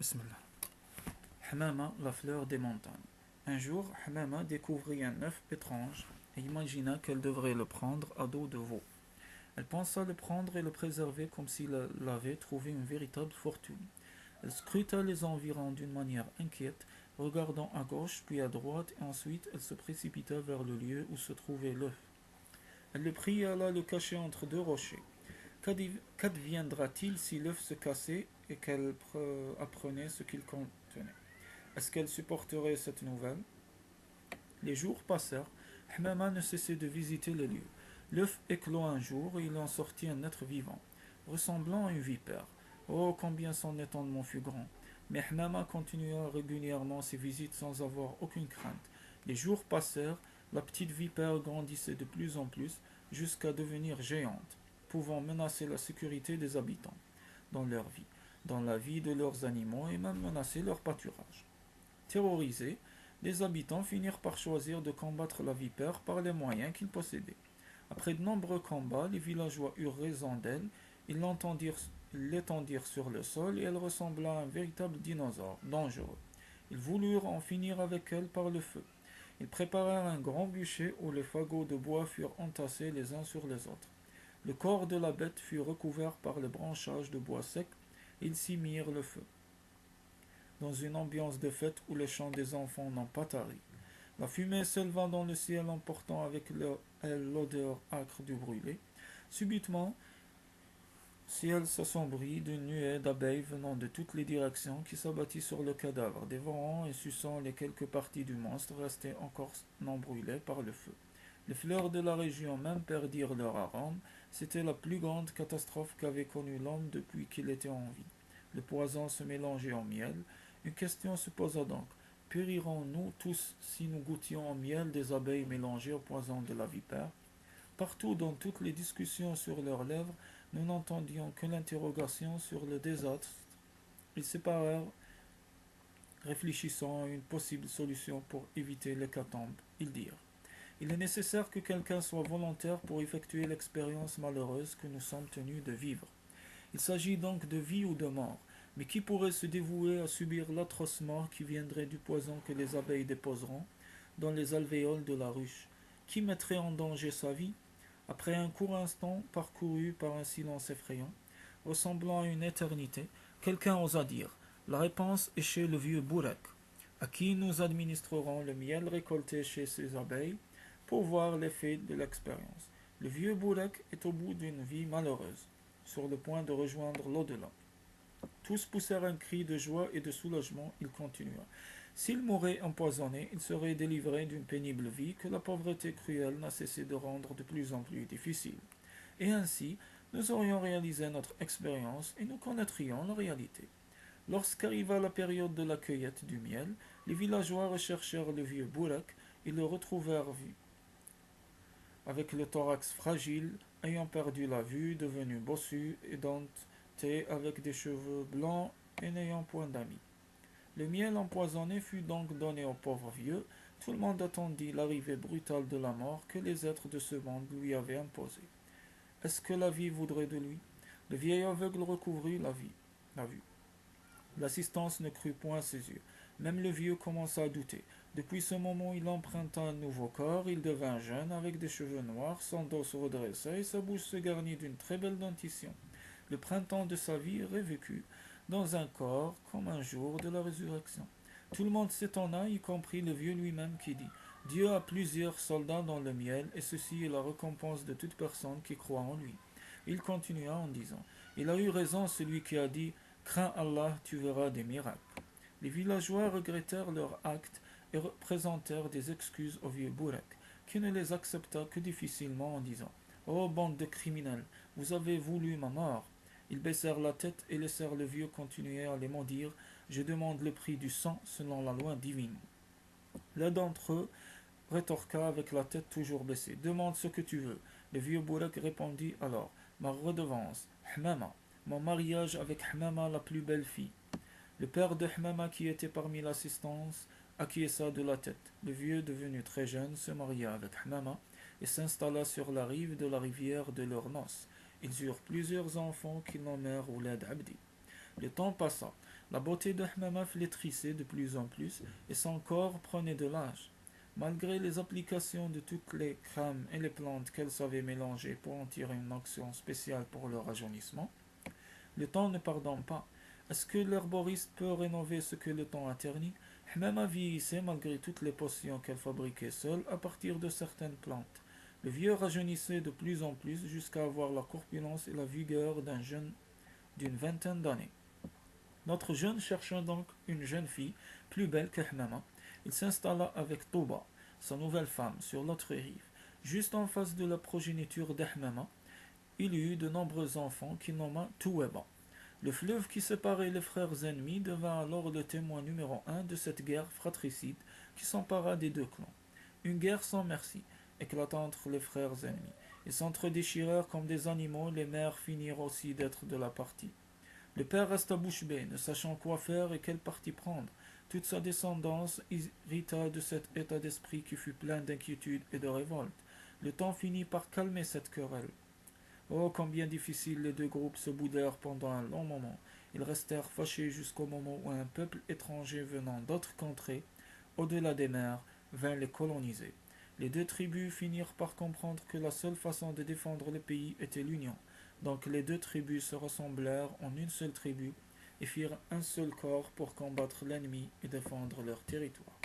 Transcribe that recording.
Bismillah. Hamama, la fleur des montagnes. Un jour, Hamama découvrit un œuf étrange et imagina qu'elle devrait le prendre à dos de veau. Elle pensa le prendre et le préserver comme s'il avait trouvé une véritable fortune. Elle scruta les environs d'une manière inquiète, regardant à gauche puis à droite, et ensuite elle se précipita vers le lieu où se trouvait l'œuf. Elle le prit et alla le cacher entre deux rochers. Qu'adviendra-t-il si l'œuf se cassait et qu'elle apprenait ce qu'il contenait? Est-ce qu'elle supporterait cette nouvelle? Les jours passèrent. Hamama ne cessait de visiter le lieu. L'œuf éclot un jour et il en sortit un être vivant, ressemblant à une vipère. Oh, combien son étonnement fut grand! Mais Hamama continua régulièrement ses visites sans avoir aucune crainte. Les jours passèrent, la petite vipère grandissait de plus en plus jusqu'à devenir géante, pouvant menacer la sécurité des habitants dans leur vie, dans la vie de leurs animaux et même menacer leur pâturage. Terrorisés, les habitants finirent par choisir de combattre la vipère par les moyens qu'ils possédaient. Après de nombreux combats, les villageois eurent raison d'elle, ils l'étendirent sur le sol et elle ressembla à un véritable dinosaure, dangereux. Ils voulurent en finir avec elle par le feu. Ils préparèrent un grand bûcher où les fagots de bois furent entassés les uns sur les autres. Le corps de la bête fut recouvert par les branchages de bois sec et ils s'y mirent le feu dans une ambiance de fête où les chants des enfants n'ont pas tari. La fumée s'éleva dans le ciel emportant avec elle l'odeur âcre du brûlé. Subitement, le ciel s'assombrit d'une nuée d'abeilles venant de toutes les directions qui s'abattit sur le cadavre, dévorant et suçant les quelques parties du monstre restées encore non brûlées par le feu. Les fleurs de la région même perdirent leur arôme. C'était la plus grande catastrophe qu'avait connue l'homme depuis qu'il était en vie. Le poison se mélangeait au miel. Une question se posa donc. Périrons-nous tous si nous goûtions au miel des abeilles mélangées au poison de la vipère? Partout dans toutes les discussions sur leurs lèvres, nous n'entendions que l'interrogation sur le désastre. Ils se séparèrent, réfléchissant à une possible solution pour éviter l'hécatombe. Ils dirent: il est nécessaire que quelqu'un soit volontaire pour effectuer l'expérience malheureuse que nous sommes tenus de vivre. Il s'agit donc de vie ou de mort. Mais qui pourrait se dévouer à subir l'atroce mort qui viendrait du poison que les abeilles déposeront dans les alvéoles de la ruche? Qui mettrait en danger sa vie? Après un court instant parcouru par un silence effrayant, ressemblant à une éternité, quelqu'un osa dire: la réponse est chez le vieux Bourek, à qui nous administrerons le miel récolté chez ces abeilles pour voir l'effet de l'expérience. Le vieux Bourek est au bout d'une vie malheureuse, sur le point de rejoindre l'au-delà. Tous poussèrent un cri de joie et de soulagement. Il continua: s'il mourait empoisonné, il serait délivré d'une pénible vie que la pauvreté cruelle n'a cessé de rendre de plus en plus difficile. Et ainsi, nous aurions réalisé notre expérience et nous connaîtrions la réalité. Lorsqu'arriva la période de la cueillette du miel, les villageois recherchèrent le vieux Bourek et le retrouvèrent avec le thorax fragile, ayant perdu la vue, devenu bossu et denté, avec des cheveux blancs et n'ayant point d'amis. Le miel empoisonné fut donc donné au pauvre vieux. Tout le monde attendit l'arrivée brutale de la mort que les êtres de ce monde lui avaient imposée. Est-ce que la vie voudrait de lui? Le vieil aveugle recouvrit la vue. L'assistance ne crut point ses yeux. Même le vieux commença à douter. Depuis ce moment, il emprunta un nouveau corps, il devint jeune, avec des cheveux noirs, son dos se redressa et sa bouche se garnit d'une très belle dentition. Le printemps de sa vie revécut dans un corps comme un jour de la résurrection. Tout le monde s'étonna, y compris le vieux lui-même qui dit: Dieu a plusieurs soldats dans le miel, et ceci est la récompense de toute personne qui croit en lui. Il continua en disant: il a eu raison celui qui a dit: crains Allah, tu verras des miracles. Les villageois regrettèrent leur acte et présentèrent des excuses au vieux Bourek, qui ne les accepta que difficilement en disant: ô bande de criminels, vous avez voulu ma mort. Ils baissèrent la tête et laissèrent le vieux continuer à les maudire: je demande le prix du sang selon la loi divine. L'un d'entre eux rétorqua avec la tête toujours baissée: demande ce que tu veux. Le vieux Bourek répondit alors: ma redevance, Hmama, mon mariage avec Hmama, la plus belle fille. Le père de Hmama, qui était parmi l'assistance, acquiesça de la tête. Le vieux, devenu très jeune, se maria avec Hmama et s'installa sur la rive de la rivière de leurs noces. Ils eurent plusieurs enfants qu'ils nommèrent Oulad Abdi. Le temps passa. La beauté de Hamama flétrissait de plus en plus et son corps prenait de l'âge. Malgré les applications de toutes les crèmes et les plantes qu'elle savait mélanger pour en tirer une action spéciale pour le rajeunissement, le temps ne pardonne pas. Est-ce que l'herboriste peut rénover ce que le temps a terni? Hamama vieillissait malgré toutes les potions qu'elle fabriquait seule à partir de certaines plantes. Le vieux rajeunissait de plus en plus jusqu'à avoir la corpulence et la vigueur d'un jeune d'une vingtaine d'années. Notre jeune cherchant donc une jeune fille plus belle que Hamama, il s'installa avec Touba, sa nouvelle femme, sur l'autre rive. Juste en face de la progéniture d'Ahmama, il y eut de nombreux enfants qu'il nomma Toueba. Le fleuve qui séparait les frères ennemis devint alors le témoin numéro un de cette guerre fratricide qui s'empara des deux clans. Une guerre sans merci éclata entre les frères ennemis. Ils s'entre-déchirèrent comme des animaux, les mères finirent aussi d'être de la partie. Le père resta bouche bée, ne sachant quoi faire et quel parti prendre. Toute sa descendance hérita de cet état d'esprit qui fut plein d'inquiétude et de révolte. Le temps finit par calmer cette querelle. Oh, combien difficile les deux groupes se boudèrent pendant un long moment. Ils restèrent fâchés jusqu'au moment où un peuple étranger venant d'autres contrées, au-delà des mers, vint les coloniser. Les deux tribus finirent par comprendre que la seule façon de défendre le pays était l'union. Donc les deux tribus se rassemblèrent en une seule tribu et firent un seul corps pour combattre l'ennemi et défendre leur territoire.